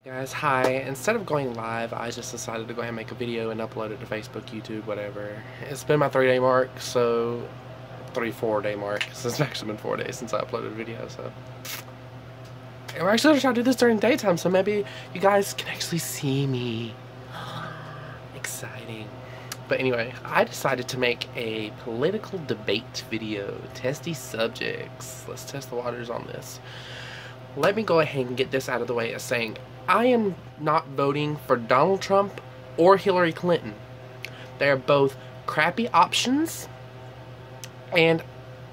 Guys, hi. Instead of going live, I just decided to go ahead and make a video and upload it to Facebook, YouTube, whatever. It's been my 3-day mark, so 4-day mark. So it's actually been 4 days since I uploaded a video, so. And we're actually gonna try to do this during daytime, so maybe you guys can actually see me. Exciting. But anyway, I decided to make a political debate video. Testy subjects. Let's test the waters on this. Let me go ahead and get this out of the way as saying, I am not voting for Donald Trump or Hillary Clinton. They are both crappy options, and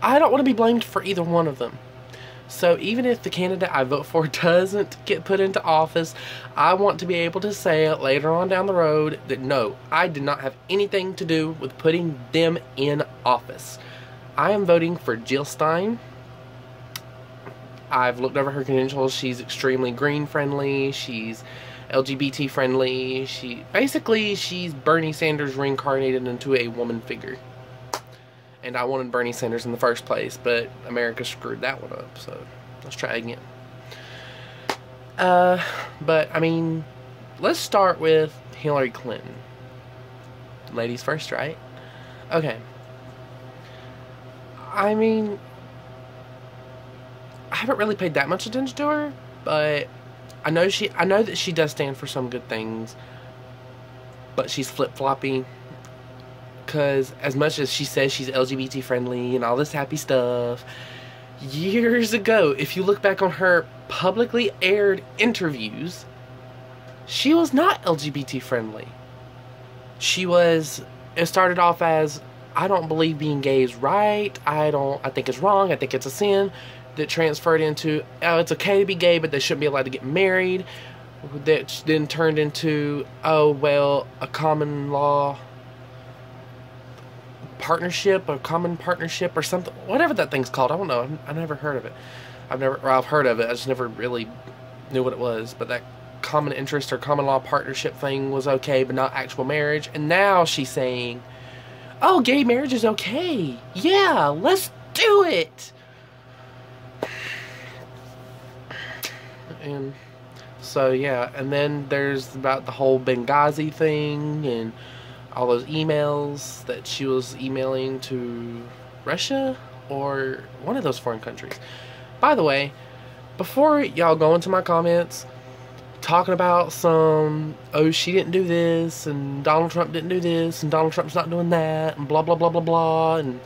I don't want to be blamed for either one of them. So even if the candidate I vote for doesn't get put into office, I want to be able to say later on down the road that no, I did not have anything to do with putting them in office. I am voting for Jill Stein. I've looked over her credentials. She's extremely green friendly. She's LGBT friendly. She's Bernie Sanders reincarnated into a woman figure. And I wanted Bernie Sanders in the first place, but America screwed that one up. So let's try again. But I mean, let's start with Hillary Clinton. Ladies first, right? Okay. I mean, I haven't really paid that much attention to her, but I know that she does stand for some good things, but she's flip-floppy, because as much as she says she's LGBT friendly and all this happy stuff, years ago, if you look back on her publicly aired interviews, she was not LGBT friendly. It started off as, I don't believe being gay is right, I think it's wrong, I think it's a sin, that transferred into, oh, it's okay to be gay, but they shouldn't be allowed to get married. That then turned into, oh, well, a common law partnership, a common partnership or something, whatever that thing's called. I don't know. I've never heard of it. I've heard of it. I just never really knew what it was. But that common interest or common law partnership thing was okay, but not actual marriage. And now she's saying, oh, gay marriage is okay. Yeah, let's do it. And so yeah, and then there's about the whole Benghazi thing and all those emails that she was emailing to Russia or one of those foreign countries. By the way, before y'all go into my comments talking about some, oh, she didn't do this and Donald Trump didn't do this and Donald Trump's not doing that and blah blah blah blah blah and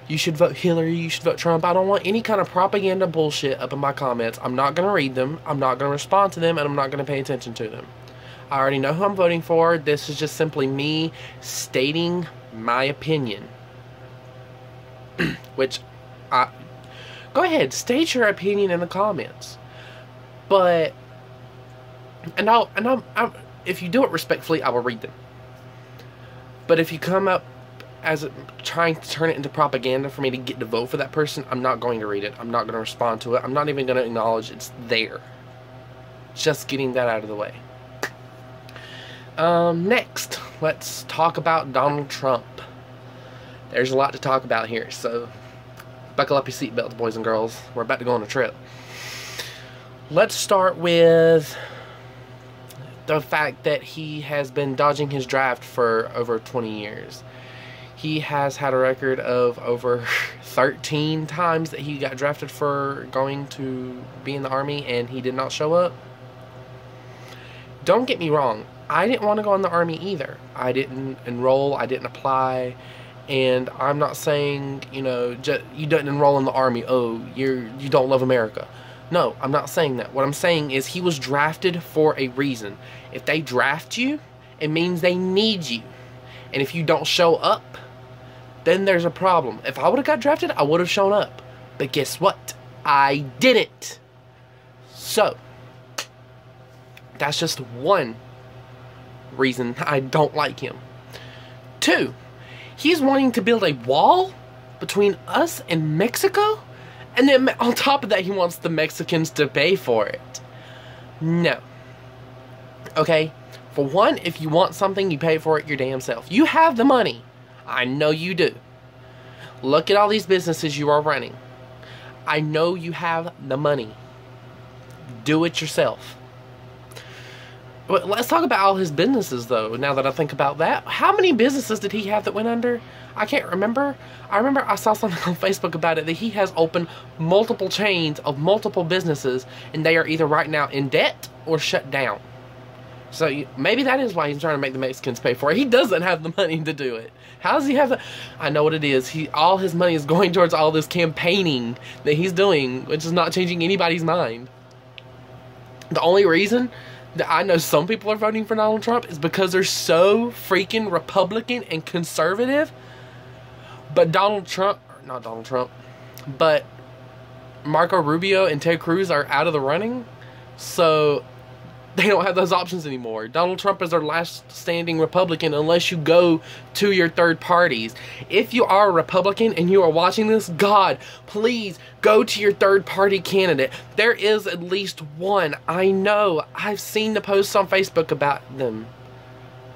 you should vote Hillary, you should vote Trump. I don't want any kind of propaganda bullshit up in my comments. I'm not going to read them, I'm not going to respond to them, and I'm not going to pay attention to them. I already know who I'm voting for. This is just simply me stating my opinion. Which, go ahead, state your opinion in the comments. But, if you do it respectfully, I will read them. But if you come up as trying to turn it into propaganda for me to get to vote for that person, I'm not going to read it. I'm not going to respond to it. I'm not even going to acknowledge it's there. Just getting that out of the way. Next, let's talk about Donald Trump. There's a lot to talk about here, so buckle up your seatbelts, boys and girls. We're about to go on a trip. Let's start with the fact that he has been dodging his draft for over 20 years. He has had a record of over 13 times that he got drafted for going to be in the Army and he did not show up. Don't get me wrong, I didn't want to go in the Army either. I didn't enroll, I didn't apply, and I'm not saying, you know, you didn't enroll in the Army, oh, you don't love America. No, I'm not saying that. What I'm saying is he was drafted for a reason. If they draft you, it means they need you. And if you don't show up, then there's a problem. If I would have got drafted, I would have shown up. But guess what? I didn't. So, that's just one reason I don't like him. 2, he's wanting to build a wall between us and Mexico, and then on top of that, he wants the Mexicans to pay for it. No. Okay? For one, if you want something, you pay for it your damn self. You have the money. I know you do. Look at all these businesses you are running. I know you have the money. Do it yourself. But let's talk about all his businesses, though, now that I think about that. How many businesses did he have that went under? I can't remember. I remember I saw something on Facebook about it, that he has opened multiple chains of multiple businesses, and they are either right now in debt or shut down. So maybe that is why he's trying to make the Mexicans pay for it. He doesn't have the money to do it. How does he have the... I know what it is. All his money is going towards all this campaigning that he's doing, which is not changing anybody's mind. The only reason that I know some people are voting for Donald Trump is because they're so freaking Republican and conservative. But but Marco Rubio and Ted Cruz are out of the running, so they don't have those options anymore. Donald Trump is our last standing Republican unless you go to your third parties. If you are a Republican and you are watching this, God, please go to your third party candidate. There is at least one. I know. I've seen the posts on Facebook about them.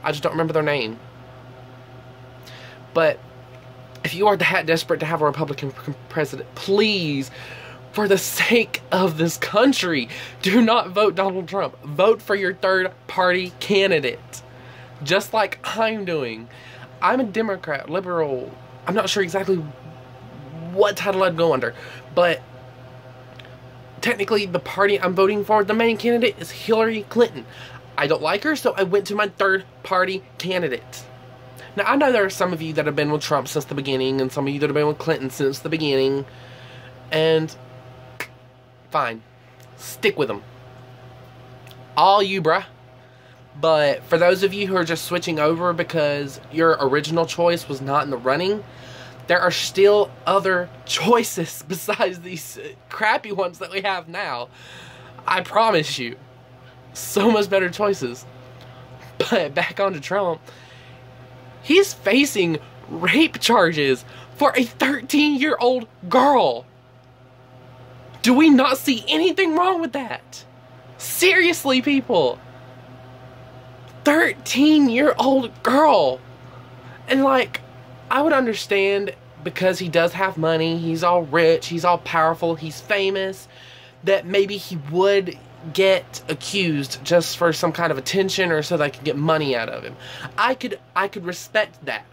I just don't remember their name. But if you are that desperate to have a Republican president, please, for the sake of this country, do not vote Donald Trump. Vote for your third party candidate. Just like I'm doing. I'm a Democrat, liberal. I'm not sure exactly what title I'd go under. But technically the party I'm voting for, the main candidate, is Hillary Clinton. I don't like her, so I went to my third party candidate. Now, I know there are some of you that have been with Trump since the beginning, and some of you that have been with Clinton since the beginning. And fine. Stick with them. All you, bruh. But for those of you who are just switching over because your original choice was not in the running, there are still other choices besides these crappy ones that we have now. I promise you. So much better choices. But back on to Trump. He's facing rape charges for a 13-year-old girl. Do we not see anything wrong with that? Seriously, people. 13-year-old girl. And like, I would understand because he does have money, he's all rich, he's all powerful, he's famous, that maybe he would get accused just for some kind of attention or so that I could get money out of him. I could respect that.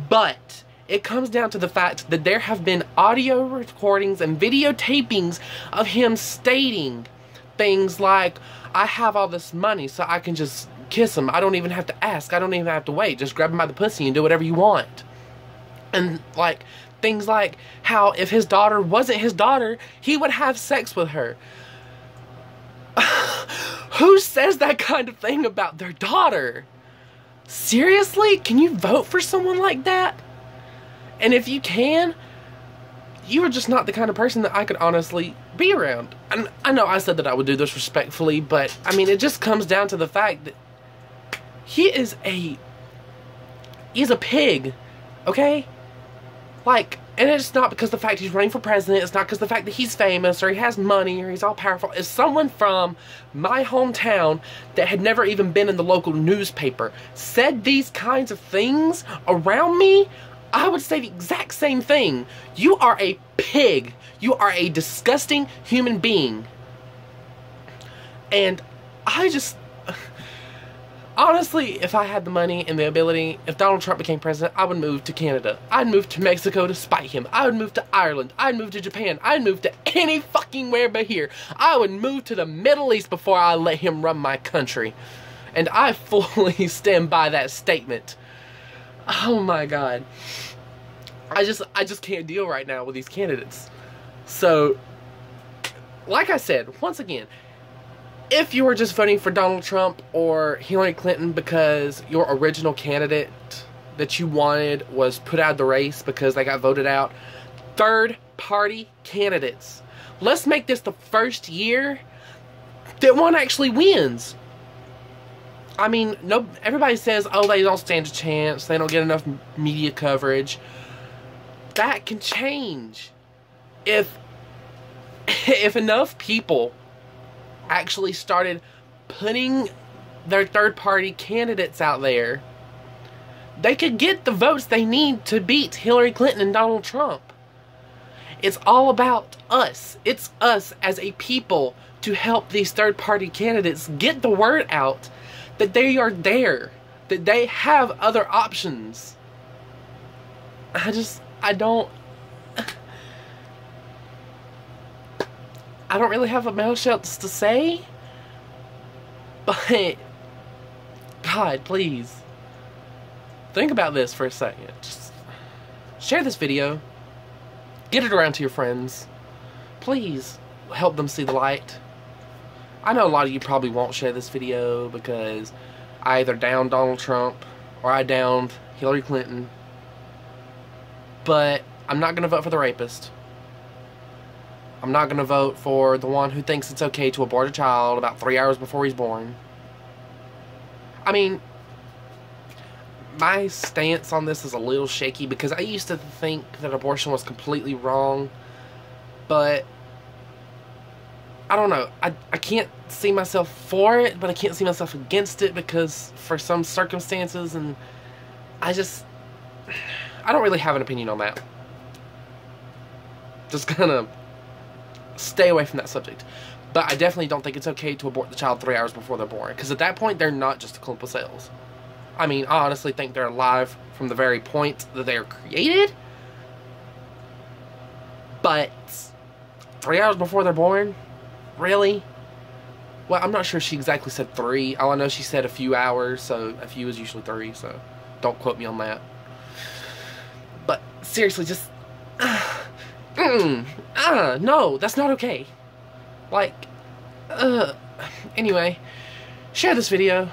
But it comes down to the fact that there have been audio recordings and videotapings of him stating things like, I have all this money so I can just kiss him. I don't even have to ask. I don't even have to wait. Just grab him by the pussy and do whatever you want. And like things like how if his daughter wasn't his daughter, he would have sex with her. Who says that kind of thing about their daughter? Seriously? Can you vote for someone like that? And if you can, you are just not the kind of person that I could honestly be around. And I know I said that I would do this respectfully, but I mean, it just comes down to the fact that he's a pig, okay? Like, and it's not because the fact he's running for president, it's not because the fact that he's famous or he has money or he's all powerful. It's someone from my hometown that had never even been in the local newspaper said these kinds of things around me. I would say the exact same thing. You are a pig. You are a disgusting human being. And I just... Honestly, if I had the money and the ability, if Donald Trump became president, I would move to Canada. I'd move to Mexico to spite him. I would move to Ireland. I'd move to Japan. I'd move to any fucking where but here. I would move to the Middle East before I let him run my country. And I fully stand by that statement. Oh my God. I just can't deal right now with these candidates. So, like I said, once again, if you were just voting for Donald Trump or Hillary Clinton because your original candidate that you wanted was put out of the race because they got voted out, third party candidates. Let's make this the first year that one actually wins. I mean, no, everybody says, oh, they don't stand a chance, they don't get enough media coverage. That can change. If enough people actually started putting their third-party candidates out there, they could get the votes they need to beat Hillary Clinton and Donald Trump. It's all about us. It's us as a people to help these third-party candidates get the word out that they are there, that they have other options. I don't really have much else to say, but God, please think about this for a second. Just share this video, get it around to your friends. Please help them see the light. I know a lot of you probably won't share this video because I either downed Donald Trump or I downed Hillary Clinton, but I'm not going to vote for the rapist. I'm not going to vote for the one who thinks it's okay to abort a child about 3 hours before he's born. I mean, my stance on this is a little shaky because I used to think that abortion was completely wrong, but I don't know. I can't see myself for it, but I can't see myself against it because for some circumstances, and I don't really have an opinion on that. Just gonna stay away from that subject. But I definitely don't think it's okay to abort the child 3 hours before they're born, because at that point they're not just a clump of cells. I mean, I honestly think they're alive from the very point that they are created, but 3 hours before they're born? Really? Well, I'm not sure she exactly said 3. All I know, she said a few hours, so a few is usually 3, so don't quote me on that. But seriously, just no, that's not okay. Like, anyway, share this video.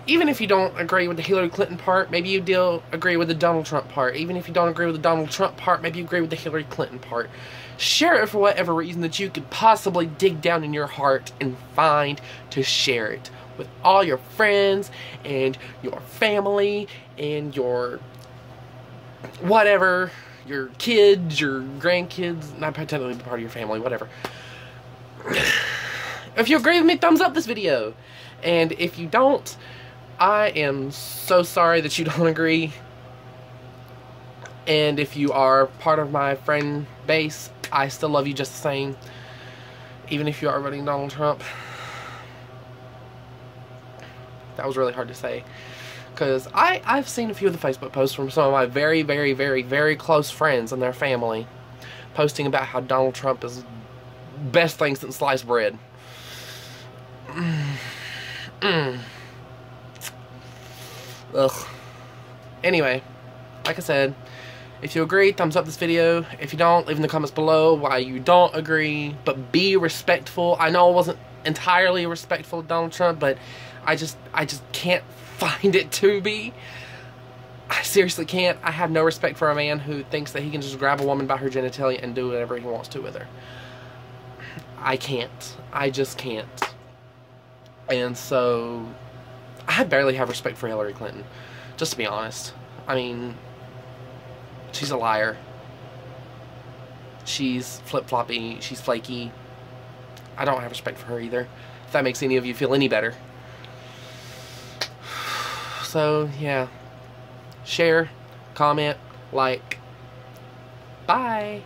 Even if you don't agree with the Hillary Clinton part, maybe you do agree with the Donald Trump part. Even if you don't agree with the Donald Trump part, maybe you agree with the Hillary Clinton part. Share it for whatever reason that you could possibly dig down in your heart and find to share it with all your friends and your family and your whatever, your kids, your grandkids, not technically part of your family, whatever. If you agree with me, thumbs up this video. And if you don't, I am so sorry that you don't agree. And if you are part of my friend base, I still love you just the same. Even if you are voting Donald Trump. That was really hard to say. Because I've seen a few of the Facebook posts from some of my very, very, very, very close friends and their family posting about how Donald Trump is the best thing since sliced bread. Ugh. Anyway, like I said, if you agree, thumbs up this video. If you don't, leave in the comments below why you don't agree, but be respectful. I know I wasn't entirely respectful of Donald Trump, but I just can't find it to be. I seriously can't. I have no respect for a man who thinks that he can just grab a woman by her genitalia and do whatever he wants to with her. I can't. I just can't. And so, I barely have respect for Hillary Clinton, just to be honest. I mean, she's a liar. She's flip-floppy. She's flaky. I don't have respect for her either, if that makes any of you feel any better. So, yeah. Share, comment, like. Bye.